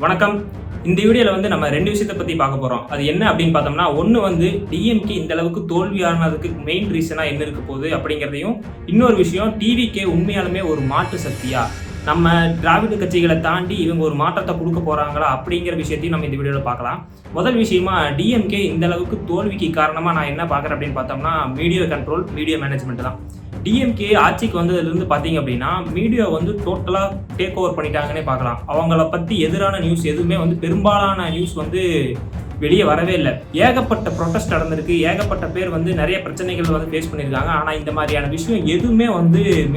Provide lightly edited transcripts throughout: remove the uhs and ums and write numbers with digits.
வணக்கம். இந்த வீடியோல நம்ம 2 விஷயத்தை பத்தி பார்க்க போறோம். அது என்ன அப்படின்னு பார்த்தோம்னா, ஒண்ணு டிஎம்கே இந்த அளவுக்கு தோல்வியானதுக்கு மெயின் ரீசனா என்ன இருக்க போகுது அப்படிங்கிறதையும், இன்னொரு விஷயம் டிவிகே உண்மையாலுமே ஒரு மாற்று சக்தியா? நம்ம திராவிட கட்சிகளை தாண்டி இவங்க ஒரு மாற்றத்தை கொடுக்க போறாங்களா அப்படிங்கிற விஷயத்தையும் நம்ம இந்த வீடியோல பார்க்கலாம். முதல் விஷயமா டிஎம்கே இந்த அளவுக்கு தோல்விக்கு காரணமா நான் என்ன பார்க்குறேன் அப்படின்னு பார்த்தோம்னா, மீடியா கண்ட்ரோல், மீடியா மேனேஜ்மெண்ட் தான். டிஎம்கே ஆட்சிக்கு வந்ததுலேருந்து பார்த்தீங்க அப்படின்னா, மீடியா டோட்டலாக டேக் ஓவர் பண்ணிட்டாங்கன்னே பார்க்கலாம். அவங்கள பற்றி எதிரான நியூஸ் எதுவுமே பெரும்பாலான நியூஸ் வெளியே வரவே இல்லை. ஏகப்பட்ட ப்ரொட்டஸ்ட் நடந்திருக்கு, ஏகப்பட்ட பேர் நிறைய பிரச்சனைகள் ஃபேஸ் பண்ணியிருக்காங்க. ஆனால் இந்த மாதிரியான விஷயம் எதுவுமே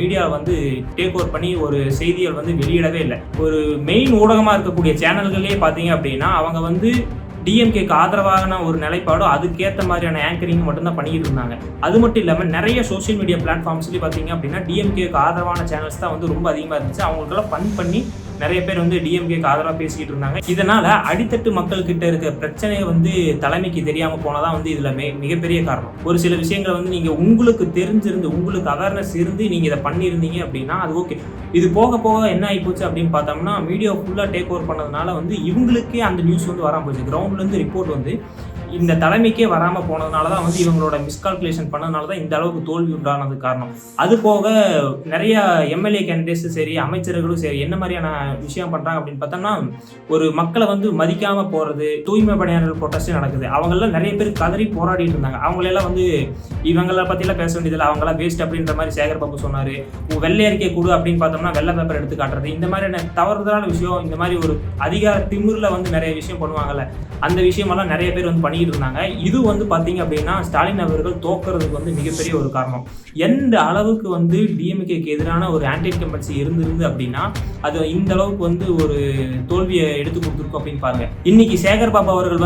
மீடியா டேக் ஓவர் பண்ணி ஒரு செய்திகள் வெளியிடவே இல்லை. ஒரு மெயின் ஊடகமாக இருக்கக்கூடிய சேனல்களே பார்த்தீங்க அப்படின்னா, அவங்க டிஎம்கேக்கு ஆதரவான ஒரு நிலைப்பாடோ அதுக்கேற்ற மாதிரியான ஆங்கரிங் மட்டும்தான் பண்ணிட்டு இருந்தாங்க. அது மட்டும் இல்லாமல் நிறைய சோஷியல் மீடியா பிளாட்ஃபார்ம்ஸ்லேயும் பார்த்தீங்க அப்படின்னா டிஎம்கேக்கு ஆதரவான சேனல்ஸ் தான் ரொம்ப அதிகமாக இருந்துச்சு. அவங்களுக்கெல்லாம் ஃபன் பண்ணி நிறைய பேர் டிஎம்கேக்கு ஆதரவாக பேசிக்கிட்டு இருந்தாங்க. இதனால அடித்தட்டு மக்கள் கிட்ட இருக்க பிரச்சனை தலைமைக்கு தெரியாம போனதான் இதுல மிகப்பெரிய காரணம். ஒரு சில விஷயங்கள் நீங்க உங்களுக்கு தெரிஞ்சிருந்து, உங்களுக்கு அவேர்னஸ் இருந்து நீங்க இதை பண்ணியிருந்தீங்க அப்படின்னா அது ஓகே. இது போக போக என்ன ஆகி போச்சு அப்படின்னு பார்த்தோம்னா, மீடியா ஃபுல்லா டேக் ஓவர் பண்ணதுனால இவங்களுக்கே அந்த நியூஸ் வராம போச்சு. கிரவுண்ட்ல இருந்து ரிப்போர்ட் இந்த தலைமைக்கே வராமல் போனதுனால தான் இவங்களோட மிஸ்கால்குலேஷன் பண்ணதுனால தான் இந்த அளவுக்கு தோல்வி உண்டானது காரணம். அது போக நிறைய எம்எல்ஏ கேண்டிடேட்ஸும் சரி, அமைச்சர்களும் சரி, என்ன மாதிரியான விஷயம் பண்ணுறாங்க அப்படின்னு பார்த்தோம்னா, ஒரு மக்களை மதிக்காமல் போகிறது, தூய்மை பணியாளர்கள் ப்ரொட்டஸ்ட் நடக்குது. அவங்களெல்லாம் நிறைய பேர் கதறி போராடிட்டு இருந்தாங்க. அவங்களெல்லாம் இவங்களை பற்றிலாம் பேச வேண்டியதில்லை, அவங்களாம் வேஸ்ட் அப்படின்ற மாதிரி சேகர் பாபு சொன்னார். வெள்ளை அறிக்கை கொடு அப்படின்னு பார்த்தோம்னா வெள்ளை பேப்பர் எடுத்து காட்டுறது, இந்த மாதிரியான தவறுதலான விஷயம், இந்த மாதிரி ஒரு அதிகார திமிரில் நிறைய விஷயம் பண்ணுவாங்கல்ல, அந்த விஷயமெல்லாம் நிறைய பேர் பண்ணிட்டு இருந்தாங்க. இது பார்த்தீங்க அப்படின்னா ஸ்டாலின் அவர்கள் தோக்குறதுக்கு மிகப்பெரிய ஒரு காரணம். எந்த அளவுக்கு டிஎம்கேக்கு எதிரான ஒரு ஆன்டி இன்கம்பன்சி இருந்திருந்து அப்படின்னா அது இந்த அளவுக்கு ஒரு தோல்வியை எடுத்து கொடுத்துருக்கும் அப்படின்னு பாருங்க. இன்னைக்கு சேகர் பாபு அவர்கள்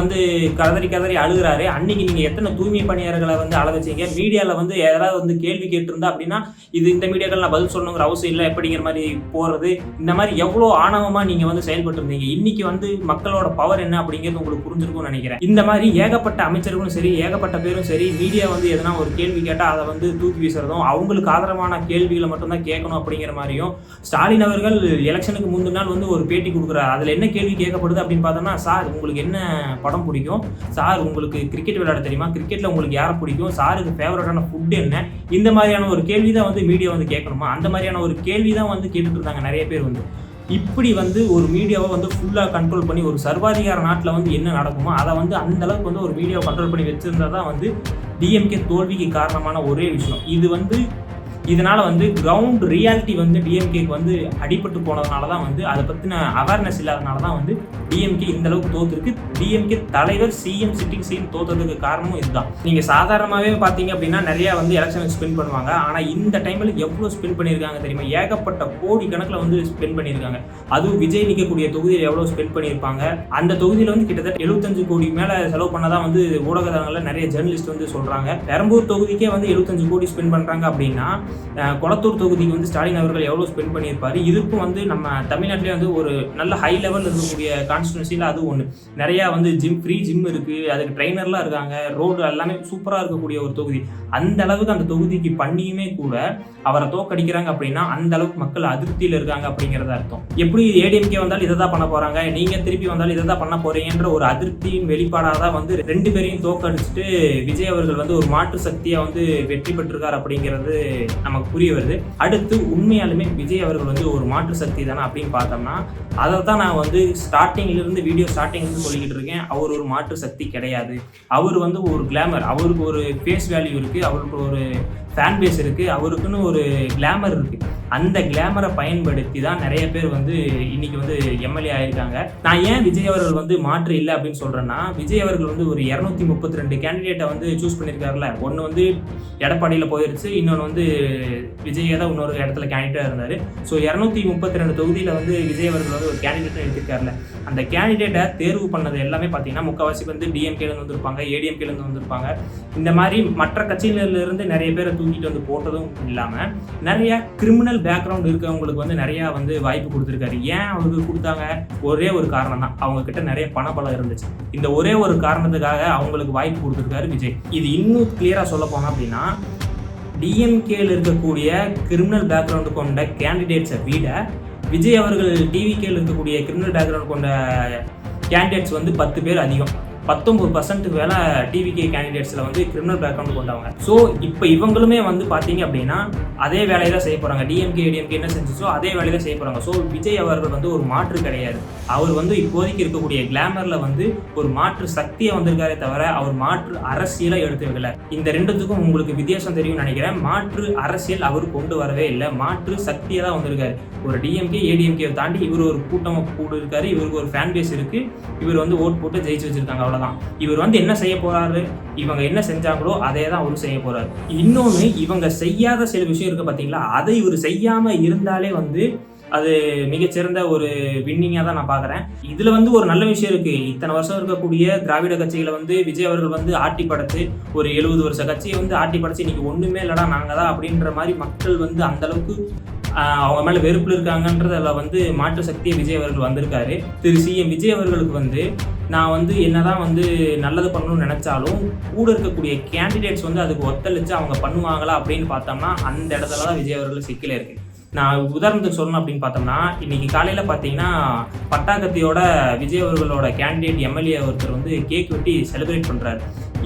கதறி அழுகிறாரு. அன்னைக்கு நீங்க எத்தனை தூய்மை பணியாளர்களை அழ வச்சீங்க? மீடியாவில் யாராவது கேள்வி கேட்டிருந்தா அப்படின்னா இது இந்த மீடியாக்கள் நான் பதில் சொல்லணுங்கிற அவசியம் இல்லை அப்படிங்கிற மாதிரி போறது, இந்த மாதிரி எவ்வளோ ஆணவமா நீங்க செயல்பட்டு இருந்தீங்க. இன்னைக்கு மக்களோட பவர் என்ன அப்படிங்கிறது உங்களுக்கு புரிஞ்சிருக்கும்னு நினைக்கிறேன். இந்த மாதிரி ஏகப்பட்ட அமைச்சர்களும் சரி, ஏகப்பட்ட பேரும் சரி, மீடியா எதனா ஒரு கேள்வி கேட்டால் அதை தூக்கி வீசுறதும், அவங்களுக்கு ஆதரவான கேள்விகளை மட்டும்தான் கேட்கணும் அப்படிங்கிற மாதிரியும். ஸ்டாலின் அவர்கள் எலெக்ஷனுக்கு முந்தின நாள் ஒரு பேட்டி கொடுக்குறாரு. அதில் என்ன கேள்வி கேட்கப்படுது அப்படின்னு பார்த்தோம்னா, சார் உங்களுக்கு என்ன படம் பிடிக்கும், சார் உங்களுக்கு கிரிக்கெட் விளையாட தெரியுமா, கிரிக்கெட்டில் உங்களுக்கு யாரை பிடிக்கும், சாருக்கு ஃபேவரட்டான ஃபுட் என்ன, இந்த மாதிரியான ஒரு கேள்வி தான் மீடியா கேட்கணுமா, அந்த மாதிரியான ஒரு கேள்வி தான் கேட்டுட்டு இருந்தாங்க நிறைய பேர். இப்படி ஒரு மீடியாவை ஃபுல்லாக கண்ட்ரோல் பண்ணி ஒரு சர்வாதிகார நாட்டில் என்ன நடக்குமோ அதை அந்த அளவுக்கு ஒரு மீடியாவை கண்ட்ரோல் பண்ணி வச்சிருந்தா தான் டிஎம்கே தோல்விக்கு காரணமான ஒரே விஷயம். இது இதனால கிரவுண்ட் ரியாலிட்டி டிஎம்கேக்கு அடிபட்டு போனதுனால தான் அதை பற்றின அவேர்னஸ் இல்லாதனால தான் டிஎம்கே இந்த அளவுக்கு தோத்துருக்கு. டிஎம்கே தலைவர் சிஎம் சிட்டிங் சிஎம் தோத்ததுக்கு காரணமும் இதுதான். நீங்கள் சாதாரணமாகவே பார்த்தீங்க அப்படின்னா நிறையா எலெக்ஷனுக்கு ஸ்பெண்ட் பண்ணுவாங்க. ஆனால் இந்த டைமில் எவ்வளோ ஸ்பெண்ட் பண்ணியிருக்காங்க தெரியுமா? ஏகப்பட்ட கோடி கணக்கில் ஸ்பெண்ட் பண்ணியிருக்காங்க. அதுவும் விஜய் நிற்கக்கூடிய தொகுதியில் எவ்வளோ ஸ்பெண்ட் பண்ணியிருப்பாங்க. அந்த தொகுதியில் கிட்டத்தட்ட 75 கோடி மேலே செலவு பண்ணதான் ஊடகங்களில் நிறைய ஜேர்னலிஸ்ட் சொல்கிறாங்க. பெரம்பூர் தொகுதிக்கே 75 கோடி ஸ்பெண்ட் பண்ணுறாங்க அப்படின்னா கொளத்தூர் தொகுதிக்கு ஸ்டாலின் அவர்கள் எவ்வளோ ஸ்பெண்ட் பண்ணியிருப்பாரு. இதுக்கும் நம்ம தமிழ்நாட்டிலே ஒரு நல்ல ஹை லெவலில் இருக்கக்கூடிய கான்ஸ்டிட்யூன்சியில் அது ஒன்று. நிறையா ஃப்ரீ ஜிம் இருக்குது, அதுக்கு ட்ரைனர்லாம் இருக்காங்க, ரோடு எல்லாமே சூப்பராக இருக்கக்கூடிய ஒரு தொகுதி. அந்த அளவுக்கு அந்த தொகுதிக்கு பண்ணியுமே கூட அவரை தோக்கடிக்கிறாங்க அப்படின்னா அந்த அளவுக்கு மக்கள் அதிருப்தியில் இருக்காங்க அப்படிங்கிறத அர்த்தம். எப்படி ஏடிஎம்கே வந்தாலும் இதை தான் பண்ண போகிறாங்க, நீங்கள் திருப்பி வந்தாலும் இதை தான் பண்ண போகிறீங்கன்ற ஒரு அதிருப்தியின் வெளிப்பாடாக தான் ரெண்டு பேரையும் தோக்கடிச்சுட்டு விஜய் அவர்கள் ஒரு மாற்று சக்தியாக வெற்றி பெற்றிருக்கார் அப்படிங்கிறது நமக்கு புரிய வருது. அடுத்து உண்மையாலுமே விஜய் அவர்கள் ஒரு மாற்று சக்தி தானே அப்படின்னு பார்த்தோம்னா அதை தான் நான் ஸ்டார்டிங்லேருந்து வீடியோ ஸ்டார்டிங்லேருந்து சொல்லிக்கிட்டு இருக்கேன். அவர் ஒரு மாற்று சக்தி கிடையாது. அவர் ஒரு கிளாமர், அவருக்கு ஒரு ஃபேஸ் வேல்யூ இருக்குது, அவருக்கு ஒரு ஃபேன் பேஸ் இருக்குது, அவருக்குன்னு ஒரு கிளாமர் இருக்குது. அந்த கிளாமரை பயன்படுத்தி தான் நிறைய பேர் இன்னைக்கு எம்எல்ஏ ஆயிருக்காங்க. நான் ஏன் விஜய் அவர்கள் மாற்று இல்லை அப்படின்னு சொல்கிறேன்னா, விஜய் அவர்கள் ஒரு 232 கேண்டிடேட்டை சூஸ் பண்ணியிருக்காருல. ஒன்று எடப்பாடியில் போயிருச்சு, இன்னொன்று விஜய் தான் இன்னொரு இடத்துல கேண்டிடேட்டாக இருந்தார். ஸோ 232 தொகுதியில் விஜய் அவர்கள் ஒரு கேண்டிடேட்டை எடுத்திருக்காருல. அந்த கேண்டிடேட்டை தேர்வு பண்ணது எல்லாமே பார்த்தீங்கன்னா முக்கால்வாசி டிஎம்கேலேருந்து வந்திருப்பாங்க, ஏடிஎம்கேலேருந்து வந்திருப்பாங்க. இந்த மாதிரி மற்ற கட்சியிலிருந்து நிறைய பேரை தூக்கிட்டு போட்டதும் இல்லாமல் நிறைய கிரிமினல் பேக்ரவுண்ட் இருக்கவங்களுக்கு நிறையா வாய்ப்பு கொடுத்துருக்காரு. ஏன் அவங்களுக்கு கொடுத்தாங்க? ஒரே ஒரு காரணம் தான், அவங்க கிட்ட நிறைய பணபலம் இருந்துச்சு. இந்த ஒரே ஒரு காரணத்துக்காக அவங்களுக்கு வாய்ப்பு கொடுத்துருக்காரு விஜய். இது இன்னும் கிளியராக சொல்ல போனோம் அப்படின்னா, டிஎம்கேல இருக்கக்கூடிய கிரிமினல் பேக்ரவுண்டு கொண்ட கேண்டிடேட்ஸை விட விஜய் அவர்கள் டிவிகேல இருக்கக்கூடிய கிரிமினல் பேக்ரவுண்ட் கொண்ட கேண்டிடேட்ஸ் வந்து 10 பேர் அதிகம். 19% மேல டிவிகே கேண்டிடேட்ஸ்ல வந்து கிரிமினல் பேக்ரவுண்ட் கொண்டவங்க. ஸோ இப்போ இவங்களுமே வந்து பார்த்தீங்க அப்படின்னா அதே வேலையை தான் செய்ய போறாங்க. டிஎம்கே ஏடிஎம்கே என்ன செஞ்சுச்சோ அதே வேலையை தான் செய்ய போறாங்க. ஸோ விஜய் அவர்கள் வந்து ஒரு மாற்று கிடையாது. அவர் வந்து இப்போதைக்கு இருக்கக்கூடிய கிளாமர்ல வந்து ஒரு மாற்று சக்தியை வந்திருக்காரே தவிர அவர் மாற்று அரசியலை எடுத்து வைக்கல. இந்த ரெண்டுத்துக்கும் உங்களுக்கு வித்தியாசம் தெரியும்னு நினைக்கிறேன். மாற்று அரசியல் அவர் கொண்டு வரவே இல்லை, மாற்று சக்தியை தான் வந்திருக்காரு. ஒரு டிஎம்கே ஏடிஎம்கே தாண்டி இவர் ஒரு கூட்டம் கூட இருக்காரு, இவருக்கு ஒரு ஃபேன் பேஸ் இருக்கு, இவர் வந்து ஓட் போட்டு ஜெயிச்சு வச்சிருக்காங்க, அவ்வளவுதான். இவர் வந்து என்ன செய்ய போறாரு, இவங்க என்ன செஞ்சாங்களோ அதே தான் அவரு செய்ய போறாரு. இன்னொன்னு, இவங்க செய்யாத சில விஷயம் இருக்கு பாத்தீங்களா, அதை இவர் செய்யாம இருந்தாலே வந்து அது மிகச்சிறந்த ஒரு வின்னிங்கா தான் நான் பாக்குறேன். இதுல வந்து ஒரு நல்ல விஷயம் இருக்கு. இத்தனை வருஷம் இருக்கக்கூடிய திராவிட கட்சிகளை வந்து விஜய் அவர்கள் வந்து ஆட்டி படைச்சு, ஒரு 70 வருஷ கட்சியை வந்து ஆட்டி படைச்சு இன்னைக்கு ஒண்ணுமே இல்லடா நாங்க தான் அப்படின்ற மாதிரி மக்கள் வந்து அந்த அளவுக்கு அவங்க மேல வெறுப்புல இருக்காங்கன்றதுல வந்து மாற்று சக்தியை விஜய் அவர்கள் வந்திருக்காரு. திரு சிஎம் விஜய் அவர்களுக்கு வந்து நான் வந்து என்னதான் வந்து நல்லது பண்ணணும்னு நினைச்சாலும் கூட இருக்கக்கூடிய கேண்டிடேட்ஸ் வந்து அதுக்கு ஒத்தளிச்சு அவங்க பண்ணுவாங்களா அப்படின்னு பார்த்தோம்னா அந்த இடத்துல தான் விஜய் அவர்கள் சிக்கல இருக்கு. நான் உதாரணத்துக்கு சொல்லணும் அப்படின்னு பார்த்தோம்னா, இன்னைக்கு காலையில் பார்த்தீங்கன்னா பட்டாக்கத்தியோட விஜய் அவர்களோட கேண்டிடேட் எம்எல்ஏ ஒருத்தர் வந்து கேக் வெட்டி செலிப்ரேட் பண்ணுறாரு.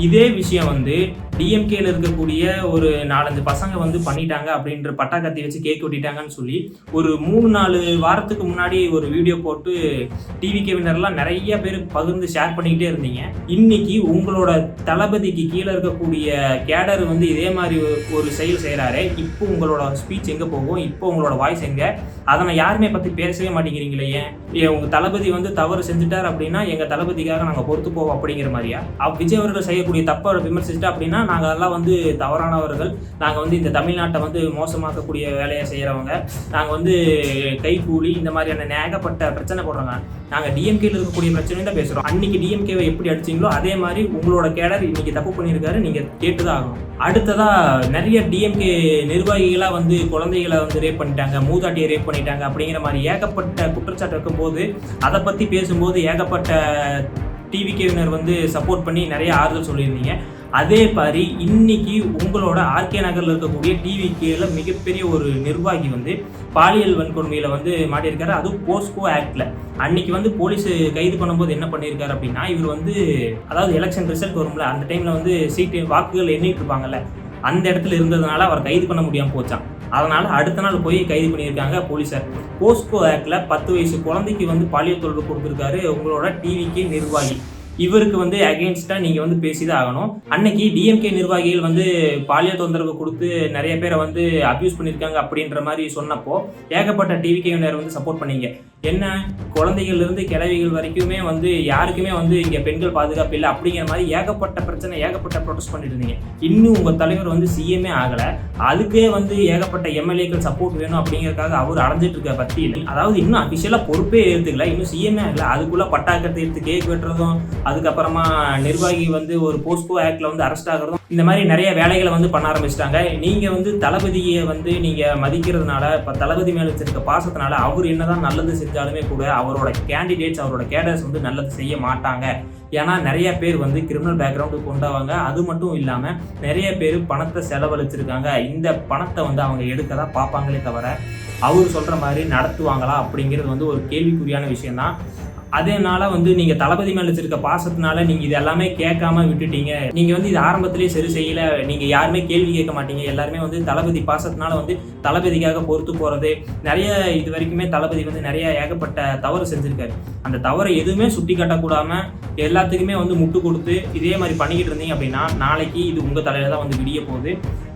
இதே விஷயம் வந்து டிஎம்கேல இருக்கக்கூடிய ஒரு 4-5 பசங்க வந்து பண்ணிட்டாங்க அப்படின்ற பட்டாக்கத்தி வச்சு கேக் வெட்டிட்டாங்கன்னு சொல்லி ஒரு 3-4 வாரத்துக்கு முன்னாடி ஒரு வீடியோ போட்டு டிவிகேவினர்லாம் நிறைய பேர் பகிர்ந்து ஷேர் பண்ணிக்கிட்டே இருந்தீங்க. இன்னைக்கு உங்களோட தளபதிக்கு கீழே இருக்கக்கூடிய கேடர் வந்து இதே மாதிரி ஒரு செயல் செய்கிறாரு. இப்போ உங்களோட ஸ்பீச் எங்கே போகும், இப்போ உங்களோட வாய்ஸ் எங்கே, அதை யாருமே பற்றி பேசவே மாட்டேங்கிறீங்களே. ஏன் உங்கள் தளபதி வந்து தவறு செஞ்சுட்டார் அப்படின்னா எங்கள் தளபதிக்காக நாங்கள் பொறுத்து போவோம் அப்படிங்கிற மாதிரியா? விஜய் அவர்கள் செய்யக்கூடிய தப்பை விமர்சிச்சுட்டா அப்படின்னா நாங்கள் அதெல்லாம் வந்து தவறானவர்கள், நாங்கள் வந்து இந்த தமிழ்நாட்டை வந்து மோசமாக்கக்கூடிய வேலையை செய்கிறவங்க, நாங்கள் வந்து கைக்கூலி இந்த மாதிரியான ஏகப்பட்ட பிரச்சனை போடுறாங்க. நாங்கள் டிஎம்கேல இருக்கக்கூடிய பிரச்சனையும் தான் பேசுகிறோம். அன்னைக்கு டிஎம்கேவை எப்படி அடிச்சிங்களோ அதே மாதிரி உங்களோட கேடர் இன்னைக்கு தப்பு பண்ணியிருக்காரு, நீங்கள் கேட்டுதான் ஆகணும். அடுத்ததா நிறைய டிஎம்கே நிர்வாகிகளாக வந்து குழந்தைகளை வந்து ரேப் பண்ணிட்டாங்க, மூதாட்டியை ரேப் பண்ணிட்டாங்க அப்படிங்கிற மாதிரி ஏகப்பட்ட குற்றச்சாட்டு இருக்கும்போது அதை பற்றி பேசும்போது ஏகப்பட்ட டிவிகேவினர் வந்து சப்போர்ட் பண்ணி நிறைய ஆறுதல் சொல்லியிருந்தீங்க. அதே மாதிரி இன்னைக்கு உங்களோட ஆர்கே நகரில் இருக்கக்கூடிய டிவிகேல மிகப்பெரிய ஒரு நிர்வாகி வந்து பாலியல் வன்கொடுமையில வந்து மாட்டியிருக்காரு. அதுவும் போஸ்கோ ஆக்ட்ல. அன்னைக்கு வந்து போலீஸ் கைது பண்ணும்போது என்ன பண்ணியிருக்காரு அப்படின்னா, இவர் வந்து அதாவது எலெக்ஷன் ரிசல்ட் வரும்ல அந்த டைம்ல வந்து சீட்டு வாக்குகள் எண்ணிட்டு இருப்பாங்கல்ல, அந்த இடத்துல இருந்ததுனால அவர் கைது பண்ண முடியாமல் போச்சான். அதனால அடுத்த நாள் போய் கைது பண்ணியிருக்காங்க போலீஸார். போஸ்கோ ஆக்ட்ல 10 வயசு குழந்தைக்கு வந்து பாலியல் தொல்லை கொடுத்துருக்காரு உங்களோட டிவிகே நிர்வாகி. இவருக்கு வந்து அகெயின்ஸ்டா நீங்க வந்து பேசிதான் ஆகணும். அன்னைக்கு டிஎம்கே நிர்வாகிகள் வந்து பாலியல் தொந்தரவு கொடுத்து நிறைய பேரை வந்து அபியூஸ் பண்ணியிருக்காங்க அப்படின்ற மாதிரி சொன்னப்போ ஏகப்பட்ட டிவிகேவினர் வந்து சப்போர்ட் பண்ணீங்க. என்ன குழந்தைகள் இருந்து கிழவிகள் வரைக்குமே வந்து யாருக்குமே வந்து இங்க பெண்கள் பாதுகாப்பு இல்லை அப்படிங்கிற மாதிரி ஏகப்பட்ட பிரச்சனை ஏகப்பட்ட ப்ரொடெஸ்ட் பண்ணிட்டு இருந்தீங்க. இன்னும் உங்க தலைவர் வந்து சிஎம்ஏ ஆகல, அதுக்கே வந்து ஏகப்பட்ட எம்எல்ஏக்கள் சப்போர்ட் வேணும் அப்படிங்கறதுக்காக அவர் அடைஞ்சிட்டு இருக்க பத்தியில், அதாவது இன்னும் அபிஷியலா பொறுப்பே ஏற்றுக்கல, இன்னும் சிஎம்ஏ ஆகல, அதுக்குள்ள பட்டாக்கத்தை எடுத்து கேக் வெட்டுறதும் அதுக்கப்புறமா நிர்வாகி வந்து ஒரு போஸ்கோ ஆக்ட்ல வந்து அரெஸ்ட் ஆகிறதும் இந்த மாதிரி நிறைய வேலைகளை வந்து பண்ண ஆரம்பிச்சிட்டாங்க. நீங்க வந்து தளபதியை வந்து நீங்க மதிக்கிறதுனால, இப்ப தளபதி மேல வச்சிருக்க பாசத்தினால அவர் என்னதான் நல்லது செஞ்சாலுமே கூட அவரோட கேண்டிடேட்ஸ் அவரோட கேடர்ஸ் வந்து நல்லது செய்ய மாட்டாங்க. ஏன்னா நிறைய பேர் வந்து கிரிமினல் பேக்ரவுண்டு கொண்டவங்க. அது மட்டும் இல்லாம நிறைய பேர் பணத்தை செலவழிச்சிருக்காங்க. இந்த பணத்தை வந்து அவங்க எடுக்க தான் பார்ப்பாங்களே தவிர அவர் சொல்ற மாதிரி நடத்துவாங்களா அப்படிங்கிறது வந்து ஒரு கேள்விக்குறியான விஷயம் தான். அதனால வந்து நீங்க தளபதி மேல வச்சிருக்க பாசத்தினால நீங்க இது எல்லாமே கேட்காம விட்டுட்டீங்க. நீங்க வந்து இது ஆரம்பத்திலேயே சரி செய்யல, நீங்க யாருமே கேள்வி கேட்க மாட்டீங்க. எல்லாருமே வந்து தளபதி பாசத்தினால வந்து தளபதிக்காக பொறுத்து போறது. நிறைய இது வரைக்குமே தளபதி வந்து நிறைய ஏகப்பட்ட தவறு செஞ்சிருக்காரு. அந்த தவறை எதுவுமே சுட்டி காட்டக்கூடாம எல்லாத்துக்குமே வந்து முட்டு கொடுத்து இதே மாதிரி பண்ணிக்கிட்டு இருந்தீங்க அப்படின்னா நாளைக்கு இது உங்க தலையில தான் வந்து விடிய போகுது.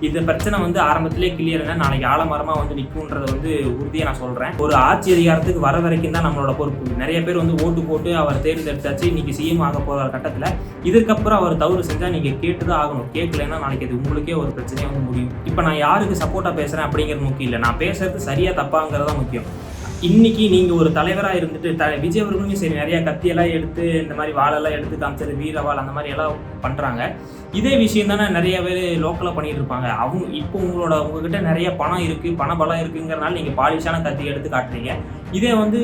இந்த பிரச்சனை வந்து ஆரம்பத்திலே கிளியர்னா நாளைக்கு ஆலமரமா வந்து நிற்கும்ன்றத வந்து உறுதியா நான் சொல்றேன். ஒரு ஆட்சி அதிகாரத்துக்கு வர வரைக்கும் தான் நம்மளோட பொறுப்பு. நிறைய பேர் வந்து ஓட்டு போட்டு அவர் தேர்ந்தெடுத்தாச்சு, இன்னைக்கு சிஎம் ஆக போற கட்டத்துல இதுக்கப்புறம் அவர் தவறு செஞ்சா நீங்க கேட்டுதான் ஆகணும். கேட்கலன்னா நாளைக்கு அது உங்களுக்கே ஒரு பிரச்சனையா வந்து முடியும். இப்ப நான் யாருக்கு சப்போர்ட்டா பேசுறேன் அப்படிங்கிறது முக்கியம் இல்லை, நான் பேசுறது சரியா தப்பாங்கிறதா முக்கியம். இன்னைக்கு நீங்க ஒரு தலைவரா இருந்துட்டு விஜய் அவர்களுமே சரி நிறைய கத்தியெல்லாம் எடுத்து இந்த மாதிரி வாழெல்லாம் எடுத்து காமிச்சது வீரவாள் அந்த மாதிரி எல்லாம் பண்றாங்க. இதே விஷயம் தானே நிறைய பேர் லோக்கலா பண்ணிட்டு இருப்பாங்க. அவங்க இப்போ உங்ககிட்ட நிறைய பணம் இருக்கு, பண பலம் இருக்குங்கிறனால நீங்க பாலிஷான கத்தி எடுத்து காட்டுறீங்க. இதே வந்து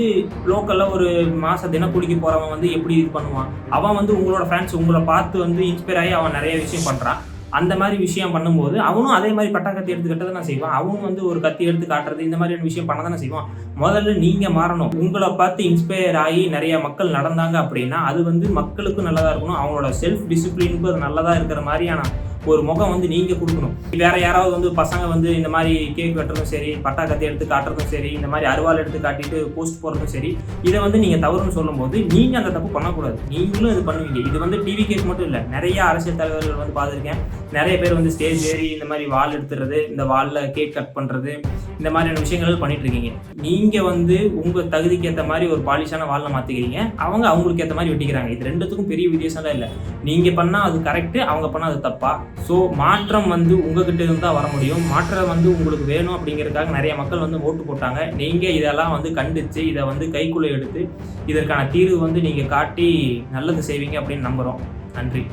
லோக்கல்ல ஒரு மாச தினக்கூலிக்கு போறவன் வந்து எப்படி இது பண்ணுவான்? அவன் வந்து உங்களோட ஃபேன்ஸ் உங்களை பார்த்து வந்து இன்ஸ்பயர் ஆகி அவன் நிறைய விஷயம் பண்றான். அந்த மாதிரி விஷயம் பண்ணும்போது அவனும் அதே மாதிரி பட்டாக்கத்தி எடுத்து கட்ட தானே செய்வான். அவனும் வந்து ஒரு கத்தி எடுத்து காட்டுறது இந்த மாதிரியான விஷயம் பண்ண தானே செய்வான். முதல்ல நீங்க மாறணும். உங்களை பார்த்து இன்ஸ்பயர் ஆகி நிறைய மக்கள் நடந்தாங்க அப்படின்னா அது வந்து மக்களுக்கும் நல்லதா இருக்கணும். அவங்களோட செல்ஃப் டிசிப்ளினுக்கும் அது நல்லதா இருக்கிற மாதிரியான ஒரு முகம் வந்து நீங்க கொடுக்கணும். வேற யாராவது வந்து பசங்க வந்து இந்த மாதிரி கேக் வெட்டுறதும் சரி, பட்டாக்கத்தி எடுத்து காட்டுறதும் சரி, இந்த மாதிரி அருவாள் எடுத்து காட்டிட்டு போஸ்ட் போடுறதும் சரி, இதை வந்து நீங்க தவறுன்னு சொல்லும் போது நீங்க அந்த தப்பு பண்ணக்கூடாது. நீங்களும் இது பண்ணுவீங்க. இது வந்து டிவி கேஸ் மட்டும் இல்லை, நிறைய அரசியல் தலைவர்கள் வந்து பார்த்துருக்கேன். நிறைய பேர் வந்து ஸ்டேஜ் ஏறி இந்த மாதிரி வால் எடுத்துறது, இந்த வாலில் கேக் கட் பண்றது, இந்த மாதிரியான விஷயங்கள் பண்ணிட்டு இருக்கீங்க. நீங்க வந்து உங்க தகுதிக்கு ஏற்ற மாதிரி ஒரு பாலிஷான வால்ல மாத்திக்கிறீங்க, அவங்க அவங்களுக்கு ஏற்ற மாதிரி வெட்டிக்கிறாங்க. இது ரெண்டுத்துக்கும் பெரிய வித்தியாசம்லாம் இல்லை. நீங்க பண்ணா அது கரெக்ட், அவங்க பண்ணா அது தப்பா. ஸோ மாற்றம் வந்து உங்ககிட்ட இருந்து தான் வர முடியும். மாற்றம் வந்து உங்களுக்கு வேணும் அப்படிங்கிறதுக்காக நிறைய மக்கள் வந்து ஓட்டு போட்டாங்க. நீங்க இதெல்லாம் வந்து கண்டிச்சு இதை வந்து கைக்குள்ள எடுத்து இதற்கான தீர்வு வந்து நீங்க காட்டி நல்லது செய்வீங்க அப்படின்னு நம்புறோம். நன்றி.